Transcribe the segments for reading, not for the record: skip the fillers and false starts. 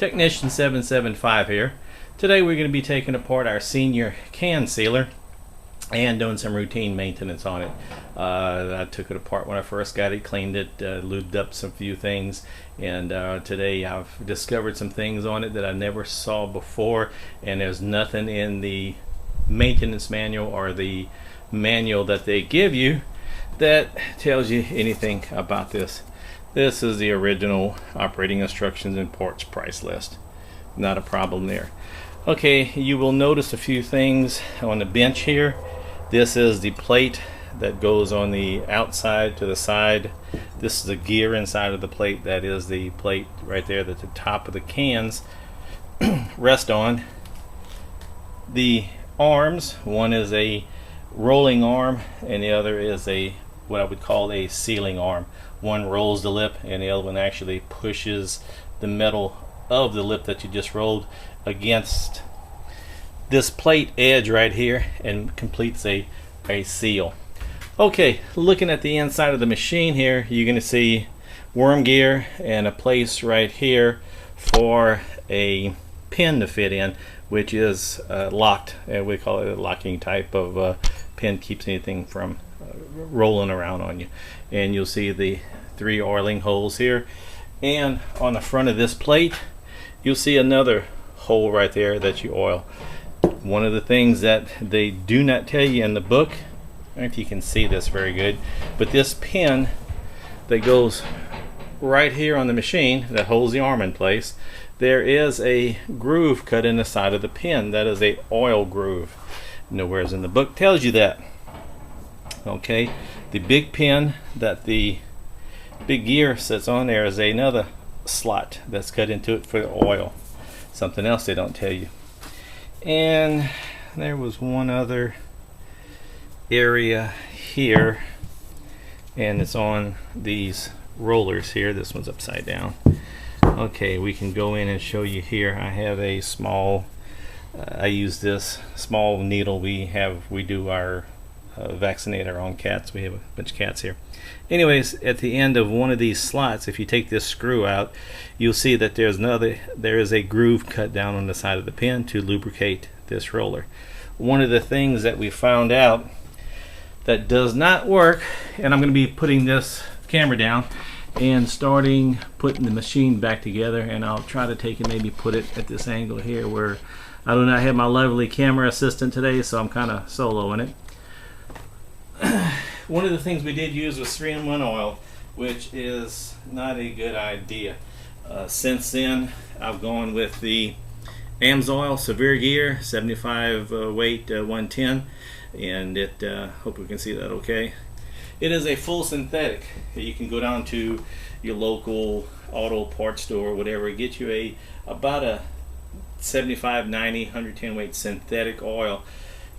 Technician 775 here. Today we're going to be taking apart our senior can sealer and doing some routine maintenance on it. I took it apart when I first got it, cleaned it, lubed up some few things, and today I've discovered some things on it that I never saw before, and there's nothing in the maintenance manual or the manual that they give you that tells you anything about this. This is the original operating instructions and parts price list. Not a problem there. Okay, you will notice a few things on the bench here. This is the plate that goes on the outside to the side. This is the gear inside of the plate. That is the plate right there that the top of the cans rest on. The arms, one is a rolling arm and the other is a what I would call a sealing arm. One rolls the lip and the other one actually pushes the metal of the lip that you just rolled against this plate edge right here and completes a seal. Okay, looking at the inside of the machine here, you're going to see worm gear and a place right here for a pin to fit in, which is locked. We call it a locking type of pin, keeps anything from rolling around on you. And you'll see the 3 oiling holes here, and on the front of this plate you'll see another hole right there that you oil. One of the things that they do not tell you in the book, I don't know if you can see this very good, but this pin that goes right here on the machine that holds the arm in place, there is a groove cut in the side of the pin. That is a oil groove. Nowhere's in the book tells you that. Okay, the big pin that the big gear sits on there is another slot that's cut into it for the oil. Something else they don't tell you. And there was one other area here, and it's on these rollers here. This one's upside down. Okay, we can go in and show you here. I have a small I use this small needle. We do our vaccinate our own cats. We have a bunch of cats here. Anyways, at the end of one of these slots, if you take this screw out, you'll see that there is a groove cut down on the side of the pin to lubricate this roller. One of the things that we found out that does not work, and I'm going to be putting this camera down and starting putting the machine back together, and I'll try to take and maybe put it at this angle here where I do not have my lovely camera assistant today, so I'm kind of soloing it. One of the things we did use was 3-in-1 oil, which is not a good idea. Since then, I've gone with the AMSOIL Severe Gear 75 weight 110, and it hope we can see that okay. It is a full synthetic. You can go down to your local auto parts store or whatever, get you about a 75, 90, 110 weight synthetic oil.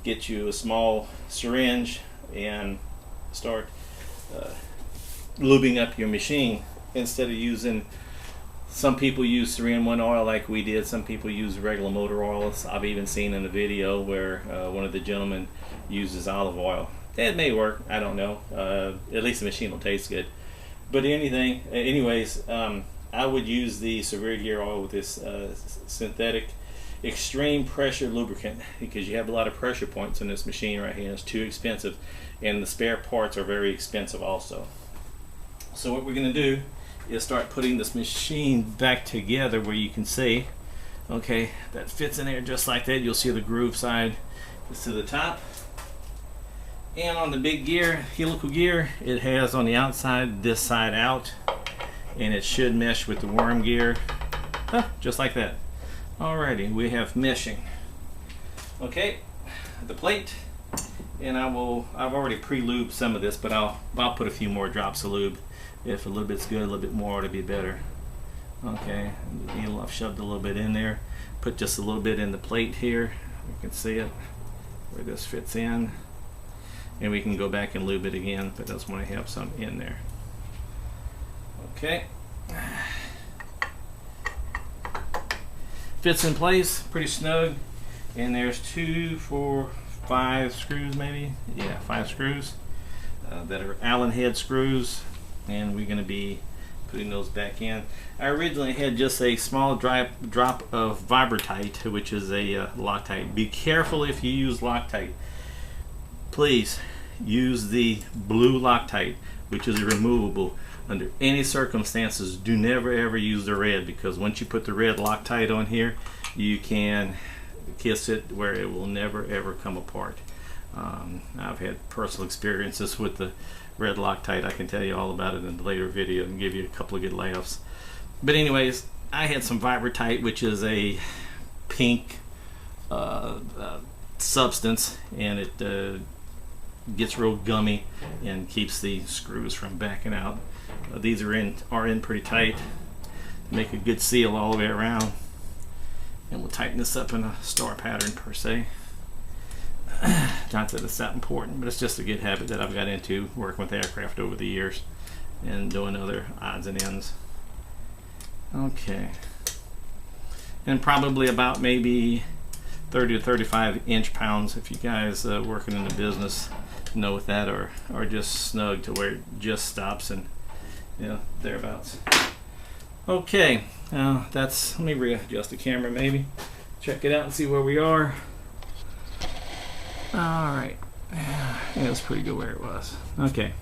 Get you a small syringe and start lubing up your machine instead of using. Some people use 3-in-1 oil like we did. Some people use regular motor oils. I've even seen in a video where one of the gentlemen uses olive oil. It may work, I don't know. At least the machine will taste good. But anyways, I would use the Severe Gear oil with this synthetic extreme pressure lubricant, because you have a lot of pressure points in this machine right here. It's too expensive, and the spare parts are very expensive also. So what we're going to do is start putting this machine back together where you can see, okay, that fits in there just like that. You'll see the groove side is to the top, and on the big gear, helical gear, it has on the outside this side out, and it should mesh with the worm gear, just like that. Alrighty, we have meshing. Okay, the plate, and I've already pre-lubed some of this, but I'll put a few more drops of lube. If a little bit's good, a little bit more ought to be better. Okay, the needle I've shoved a little bit in there. Put just a little bit in the plate here. You can see it where this fits in, and we can go back and lube it again, but I just want to have some in there. Okay. Fits in place pretty snug, and there's 2, 4, 5 screws maybe. Yeah, 5 screws that are Allen head screws, and we're going to be putting those back in. I originally had just a small drop of Vibratite, which is a Loctite. Be careful if you use Loctite. Please use the blue Loctite, which is removable. Under any circumstances, do never ever use the red, because once you put the red Loctite on here, you can kiss it where it will never ever come apart. I've had personal experiences with the red Loctite. I can tell you all about it in a later video and give you a couple of good laughs. But anyways, I had some Vibratite, which is a pink substance, and it gets real gummy and keeps the screws from backing out. These are in pretty tight. Make a good seal all the way around, and we'll tighten this up in a star pattern per se. Not that it's that important, but it's just a good habit that I've got into working with aircraft over the years and doing other odds and ends. Okay, and probably about maybe 30 to 35 inch-pounds if you guys working in the business know what that, or just snug to where it just stops, and thereabouts. Okay, let me readjust the camera, maybe check it out and see where we are. Alright, yeah, it's pretty good where it was. Okay.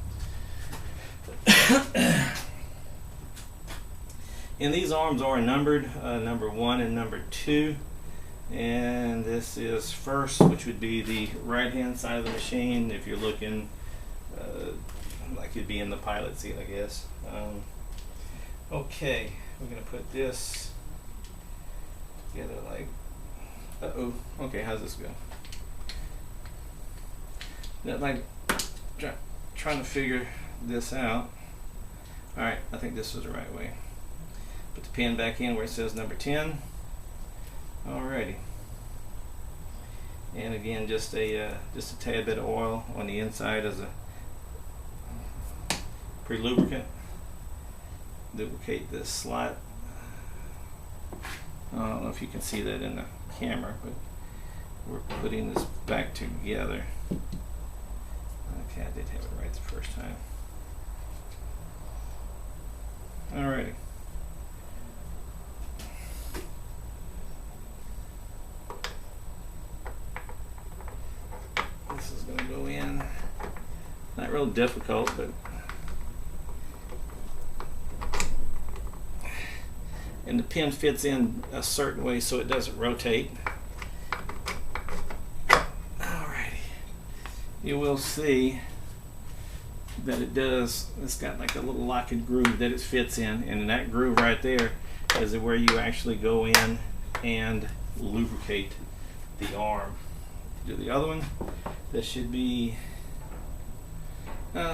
And these arms are numbered, number 1 and number 2. And this is first, which would be the right hand side of the machine if you're looking like you'd be in the pilot seat, I guess. Okay, we're going to put this together like, okay, how's this go? Like trying to figure this out. Alright, I think this is the right way. Put the pin back in where it says number 10. Alrighty. And again, just a tad bit of oil on the inside as a pre-lubricant. Lubricate this slot. I don't know if you can see that in the camera, but we're putting this back together. Okay, I did have it right the first time. Alrighty. This is going to go in. Not real difficult, but and the pin fits in a certain way so it doesn't rotate. You will see that it does, it's got like a little locked groove that it fits in, and that groove right there is where you actually go in and lubricate the arm. Do the other one. This should be,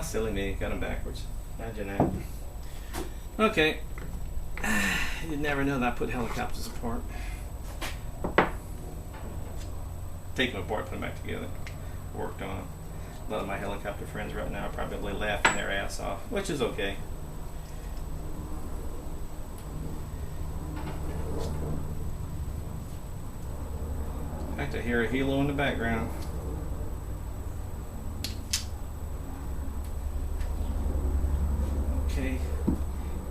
silly me, got them backwards. Imagine that. Okay, you never know that I put helicopters apart. Take them apart, put them back together. Worked on them. A lot of my helicopter friends right now are probably laughing their ass off, which is okay. In fact, I hear a helo in the background. Okay,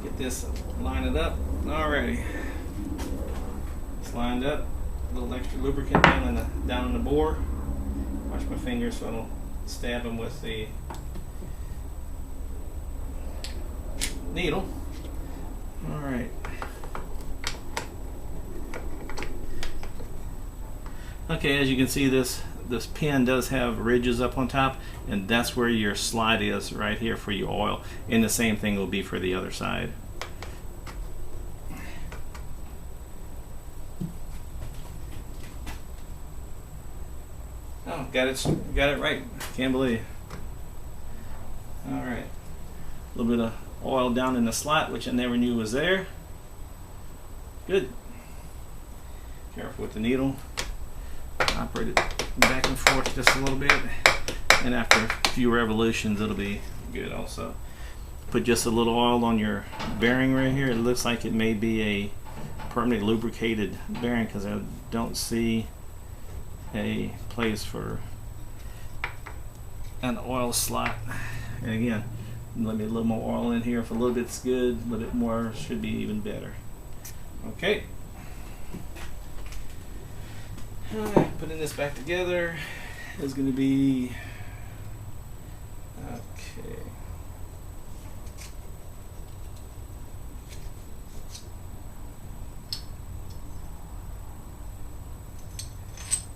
get this, line it up. Alrighty, it's lined up. A little extra lubricant down in the bore. Watch my fingers so I don't stab them with the needle. Alright. Okay, as you can see, this pin does have ridges up on top, and that's where your slide is right here for your oil. And the same thing will be for the other side. Oh, got it right. Can't believe. All right, a little bit of oil down in the slot, which I never knew was there. Good. Careful with the needle. Operate it back and forth just a little bit, and after a few revolutions, it'll be good. Also, put just a little oil on your bearing right here. It looks like it may be a permanently lubricated bearing because I don't see a place for an oil slot. And again, Let me a little more oil in here. If a little bit's good, a little bit more should be even better. Okay. Alright, putting this back together is going to be okay.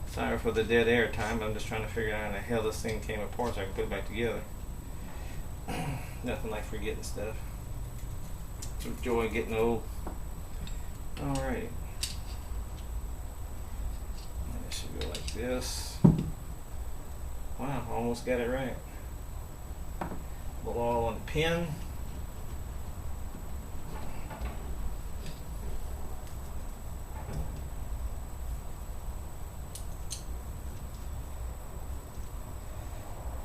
Sorry for the dead air time. I'm just trying to figure out how the hell this thing came apart so I can put it back together. Nothing like forgetting stuff. Some joy getting old. Alrighty. It should go like this. Wow, almost got it right. A little oil on the pin.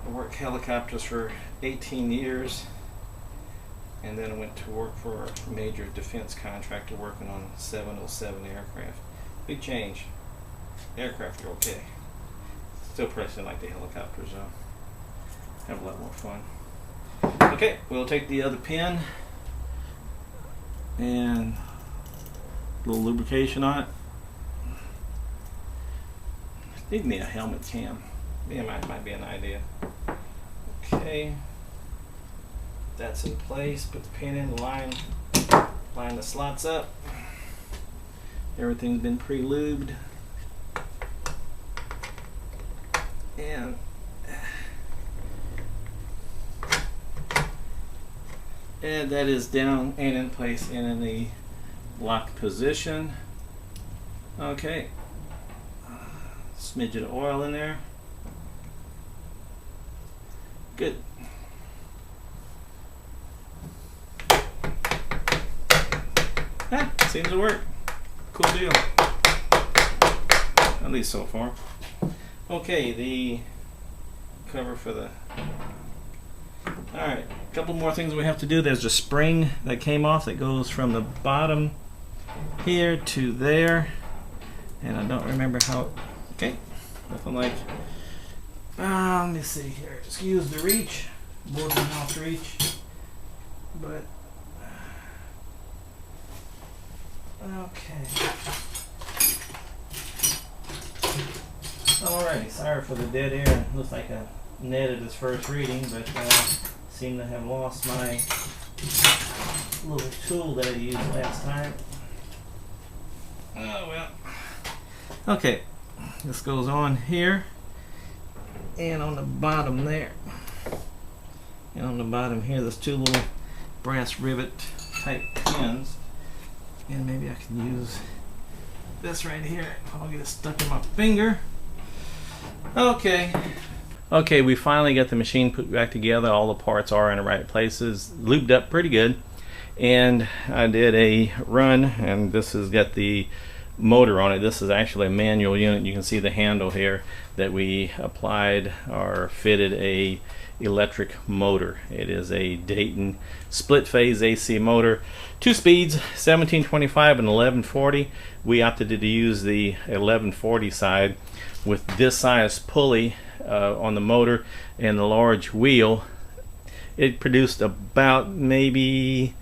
I worked helicopters for 18 years, and then I went to work for a major defense contractor working on 707 aircraft. Big change. Aircraft are okay. Still pressing like the helicopters though. Have a lot more fun. Okay, we'll take the other pin and a little lubrication on it. Need me a helmet cam. Yeah, might be an idea. Okay, that's in place. Put the pin in, line the slots up. Everything's been pre-lubed, and that is down and in place and in the locked position. Okay, smidge of oil in there. Good. Seems to work. Cool deal. At least so far. Okay, the cover for the... Alright, a couple more things we have to do. There's a spring that came off that goes from the bottom here to there. And I don't remember how... Okay, nothing like... let me see here. Excuse the reach, board and mouth reach, but okay. Alright, sorry for the dead air. Looks like I netted his first reading, but seem to have lost my little tool that I used last time. Oh well. Okay, this goes on here. And on the bottom there, and on the bottom here, there's two little brass rivet type pins, and maybe I can use this right here. I'll get it stuck in my finger. Okay, we finally got the machine put back together. All the parts are in the right places, lubed up pretty good, and I did a run, and this has got the motor on it. This is actually a manual unit. You can see the handle here that we applied or fitted a electric motor. It is a Dayton split phase AC motor, 2 speeds, 1725 and 1140. We opted to use the 1140 side with this size pulley on the motor and the large wheel. It produced about maybe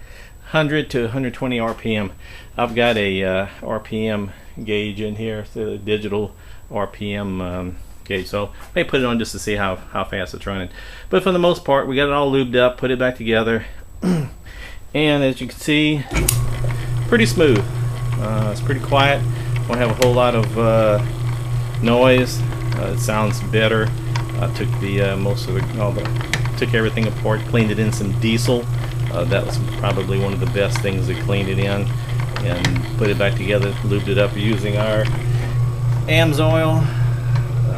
100 to 120 RPM. I've got a RPM gauge in here, the digital RPM gauge, so I may put it on just to see how fast it's running. But for the most part, we got it all lubed up, put it back together, and as you can see, pretty smooth. It's pretty quiet. Won't have a whole lot of noise. It sounds better. I took the took everything apart, cleaned it in some diesel. That was probably one of the best things that cleaned it in, and put it back together, lubed it up using our AMSOIL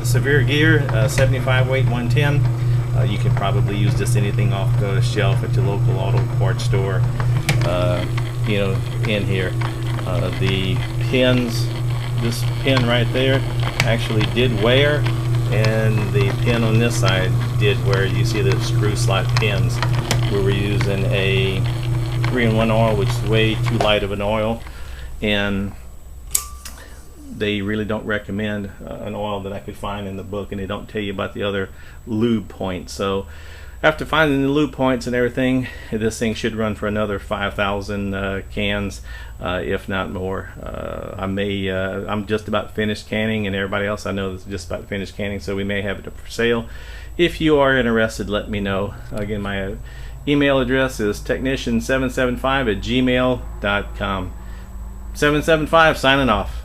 Severe Gear 75 weight 110. You can probably use just anything off the shelf at your local auto parts store. You know, in here, the pins, this pin right there actually did wear, and the pin on this side did wear. You see the screw slot pins. We were using a 3-in-1 oil, which is way too light of an oil, and they really don't recommend an oil that I could find in the book, and they don't tell you about the other lube points. So After finding the lube points and everything, this thing should run for another 5,000 cans, if not more. I'm just about finished canning, and everybody else I know is just about finished canning, so we may have it for sale. If you are interested, let me know. Again, my email address is technician775@gmail.com. 775 signing off.